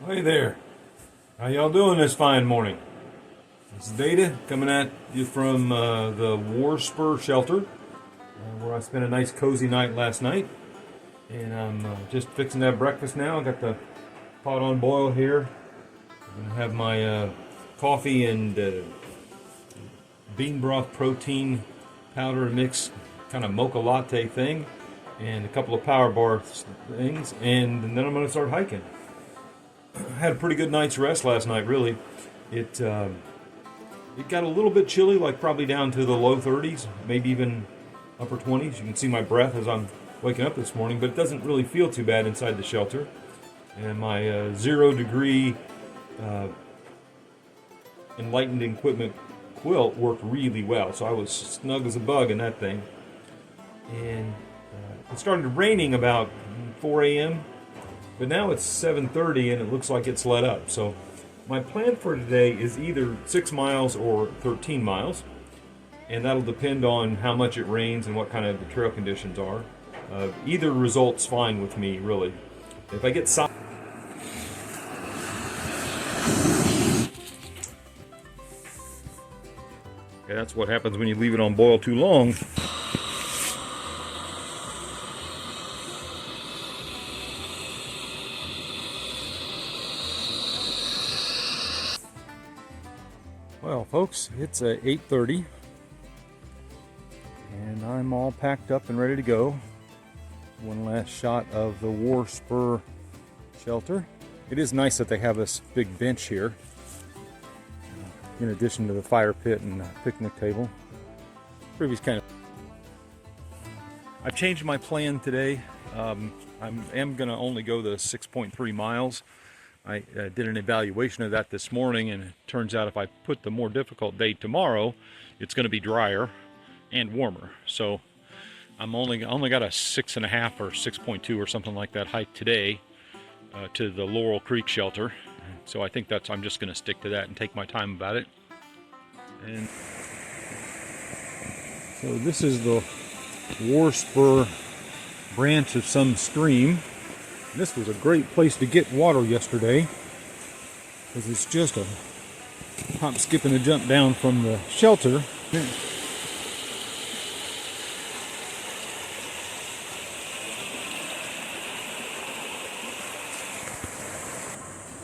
Hey there. How y'all doing this fine morning? This is Data coming at you from the War Spur Shelter, where I spent a nice cozy night last night. And I'm just fixing to have breakfast now. I got the pot on boil here. I'm going to have my coffee and bean broth protein powder mix, kind of mocha latte thing, and a couple of power bar things, and then I'm going to start hiking. I had a pretty good night's rest last night, really. It got a little bit chilly, like probably down to the low 30s, maybe even upper 20s. You can see my breath as I'm waking up this morning, but it doesn't really feel too bad inside the shelter. And my 0 degree enlightened equipment quilt worked really well, so I was snug as a bug in that thing. And it started raining about 4 a.m., but now it's 7:30 and it looks like it's let up. So my plan for today is either 6 miles or 13 miles, and that'll depend on how much it rains and what kind of the trail conditions are. Either result's fine with me, really. If I get okay, that's what happens when you leave it on boil too long. Well, folks, it's 8:30, and I'm all packed up and ready to go. One last shot of the War Spur Shelter. It is nice that they have this big bench here, in addition to the fire pit and picnic table. Previous kind of. I've changed my plan today. I am going to only go the 6.3 miles. I did an evaluation of that this morning, and it turns out if I put the more difficult day tomorrow, it's going to be drier and warmer. So I only got a 6.5 or 6.2 or something like that hike today to the Laurel Creek Shelter. So I think I'm just going to stick to that and take my time about it. And so this is the War Spur branch of some stream. This was a great place to get water yesterday, because it's just a hop, skip, and a jump down from the shelter.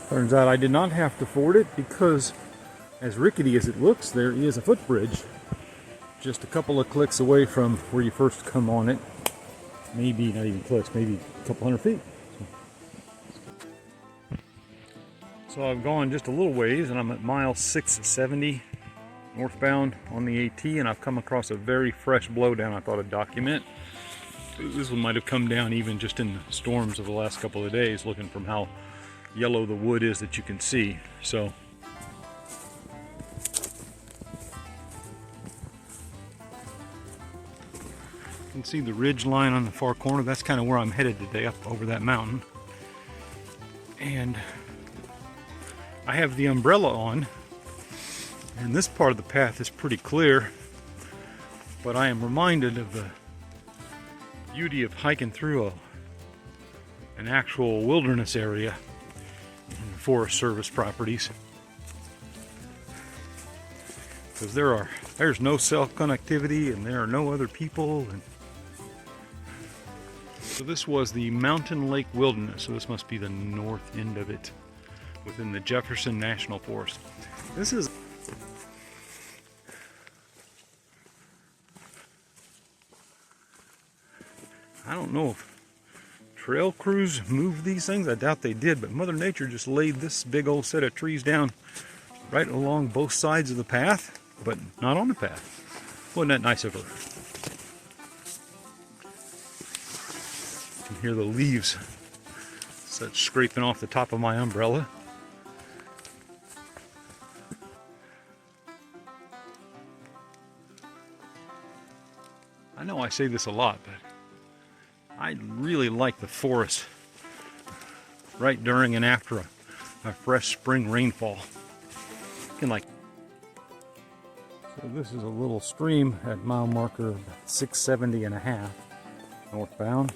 Turns out I did not have to ford it, because as rickety as it looks, there is a footbridge just a couple of clicks away from where you first come on it. Maybe not even clicks, maybe a couple hundred feet. So I've gone just a little ways, and I'm at mile 670 northbound on the AT, and I've come across a very fresh blowdown I thought I'd document. This one might have come down even just in the storms of the last couple of days, looking from how yellow the wood is that you can see. So you can see the ridge line on the far corner. That's kind of where I'm headed today, up over that mountain. And I have the umbrella on, and this part of the path is pretty clear, but I am reminded of the beauty of hiking through an actual wilderness area in Forest Service properties, because there's no cell connectivity and there are no other people. And so this was the Mountain Lake Wilderness, so this must be the north end of it, within the Jefferson National Forest. This is I don't know if trail crews moved these things. I doubt they did, but Mother Nature just laid this big old set of trees down right along both sides of the path, but not on the path. Wasn't that nice of her? You can hear the leaves scraping off the top of my umbrella. I know I say this a lot, but I really like the forest right during and after a fresh spring rainfall. So this is a little stream at mile marker 670.5 northbound.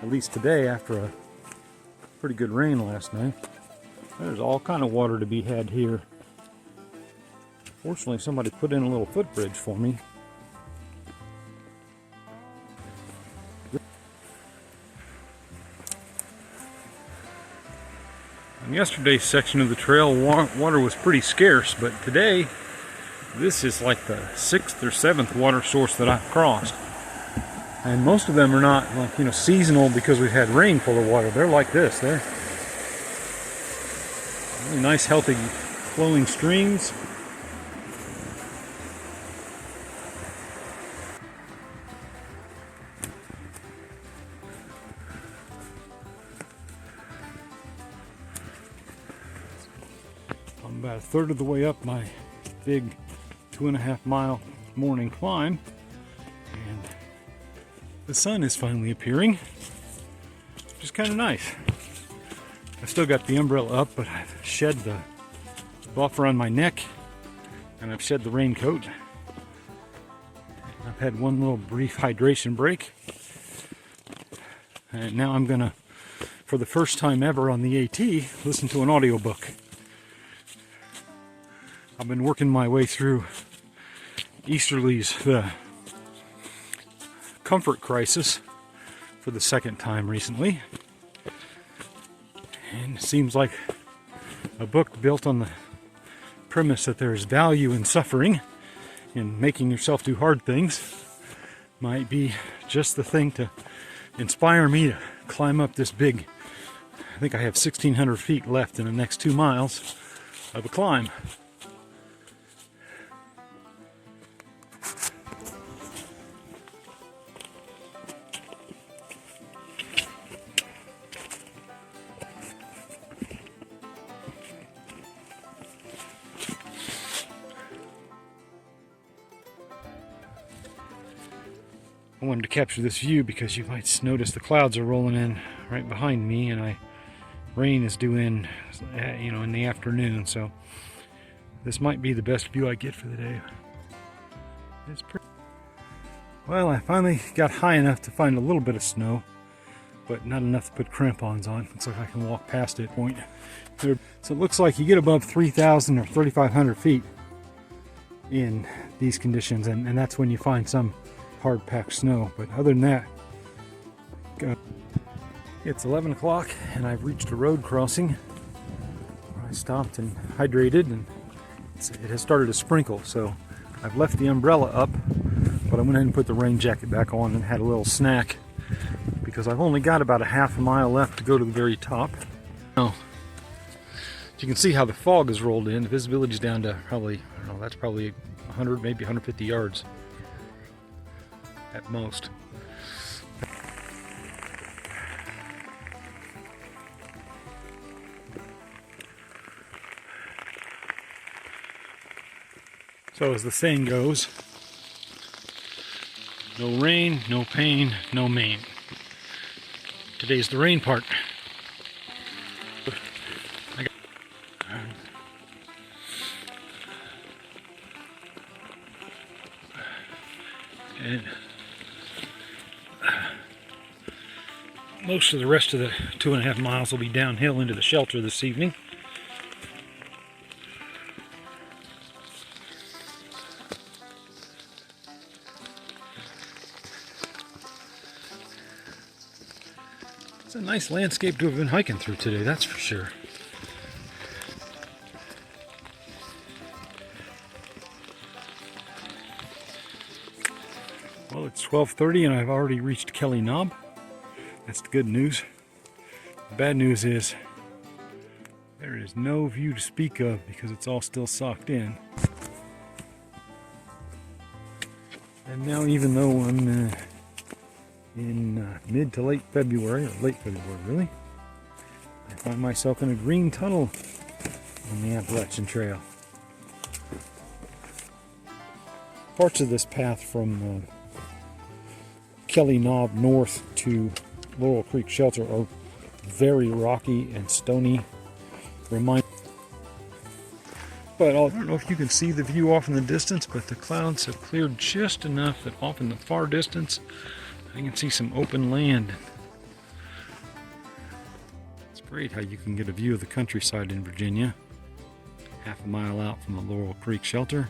At least today, after a pretty good rain last night. There's all kind of water to be had here. Fortunately, somebody put in a little footbridge for me. On yesterday's section of the trail, water was pretty scarce, but today, this is like the 6th or 7th water source that I've crossed. And most of them are not, like, you know, seasonal because we've had rain full of water. They're like this. They're really nice, healthy, flowing streams. I'm about a third of the way up my big 2.5 mile morning climb, and the sun is finally appearing, which is kind of nice. I've still got the umbrella up, but I've shed the buffer on my neck, and I've shed the raincoat. I've had one little brief hydration break, and now I'm gonna, for the first time ever on the AT, listen to an audiobook. I've been working my way through Easterly's The Comfort Crisis for the second time recently. And it seems like a book built on the premise that there is value in suffering and making yourself do hard things might be just the thing to inspire me to climb up this big, I think I have 1,600 feet left in the next 2 miles of a climb. I wanted to capture this view because you might notice the clouds are rolling in right behind me, and rain is due in, you know, in the afternoon. So this might be the best view I get for the day. It's pretty. Well, I finally got high enough to find a little bit of snow, but not enough to put crampons on. Looks like I can walk past it. Point. So it looks like you get above 3,000 or 3,500 feet in these conditions, and that's when you find some hard packed snow. But other than that, it's 11 o'clock and I've reached a road crossing where I stopped and hydrated, and it has started to sprinkle, so I've left the umbrella up, but I went ahead and put the rain jacket back on and had a little snack because I've only got about a half a mile left to go to the very top. Now, you can see how the fog has rolled in. The visibility is down to probably, I don't know, that's probably 100, maybe 150 yards at most. So as the saying goes, no rain, no pain, no main. Today's the rain part. And most of the rest of the 2.5 miles will be downhill into the shelter this evening. It's a nice landscape to have been hiking through today, that's for sure. Well, it's 12:30 and I've already reached Kelly Knob. That's the good news. The bad news is there is no view to speak of because it's all still socked in. And now, even though I'm in mid to late February, or late February really, I find myself in a green tunnel on the Appalachian Trail. Parts of this path from Kelly Knob north to Laurel Creek Shelter are very rocky and stony. But I don't know if you can see the view off in the distance, but the clouds have cleared just enough that off in the far distance I can see some open land. It's Great how you can get a view of the countryside in Virginia, half a mile out from the Laurel Creek Shelter,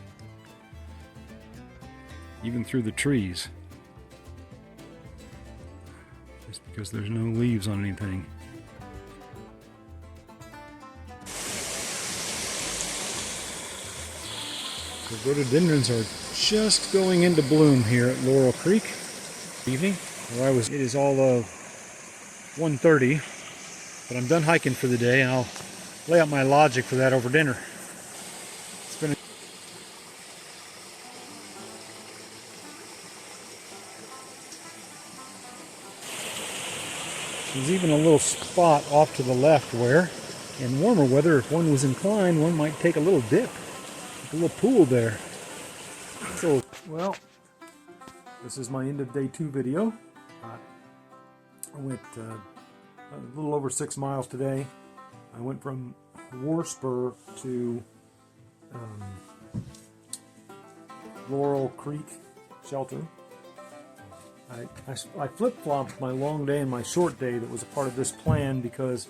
even through the trees, just because there's no leaves on anything. The rhododendrons are just going into bloom here at Laurel Creek. Evening, where I was, it is all of 1:30, but I'm done hiking for the day, and I'll lay out my logic for that over dinner. It's been There's even a little spot off to the left where, in warmer weather, if one was inclined, one might take a little dip. A little pool there. So, well, this is my end of day 2 video. I went a little over 6 miles today. I went from War Spur to Laurel Creek Shelter. I flip-flopped my long day and my short day that was a part of this plan because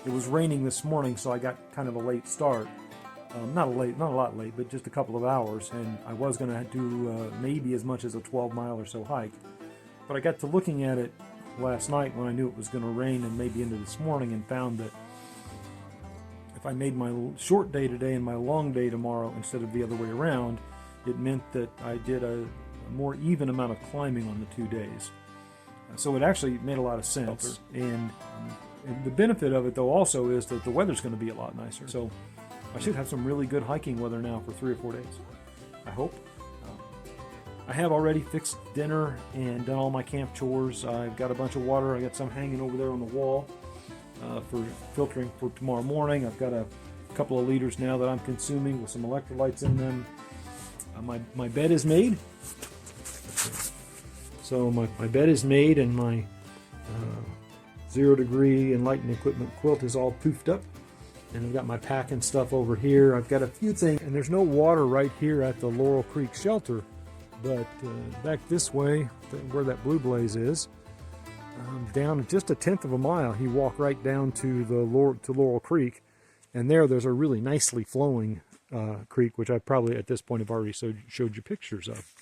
it was raining this morning, so I got kind of a late start. Not a lot late, but just a couple of hours, and I was going to do maybe as much as a 12-mile or so hike. But I got to looking at it last night when I knew it was going to rain and maybe into this morning, and found that if I made my short day today and my long day tomorrow instead of the other way around, it meant that I did a more even amount of climbing on the 2 days. So it actually made a lot of sense. And the benefit of it, though, also is that the weather's going to be a lot nicer. So I should have some really good hiking weather now for 3 or 4 days, I hope. I have already fixed dinner and done all my camp chores. I've got a bunch of water. I got some hanging over there on the wall for filtering for tomorrow morning. I've got a couple of liters now that I'm consuming with some electrolytes in them. My bed is made. So my bed is made, and my 0-degree Enlightened equipment quilt is all poofed up. And I've got my packing stuff over here. I've got a few things, and there's no water right here at the Laurel Creek Shelter, but back this way, where that blue blaze is, down just a 1/10 of a mile, you walk right down to Laurel Creek, and there's a really nicely flowing creek, which I probably at this point have already showed you pictures of.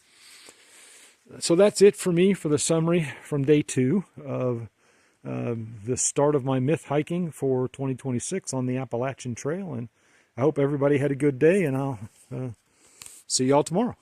So that's it for me for the summary from day 2 of the start of my myth hiking for 2026 on the Appalachian Trail. And I hope everybody had a good day, and I'll see y'all tomorrow.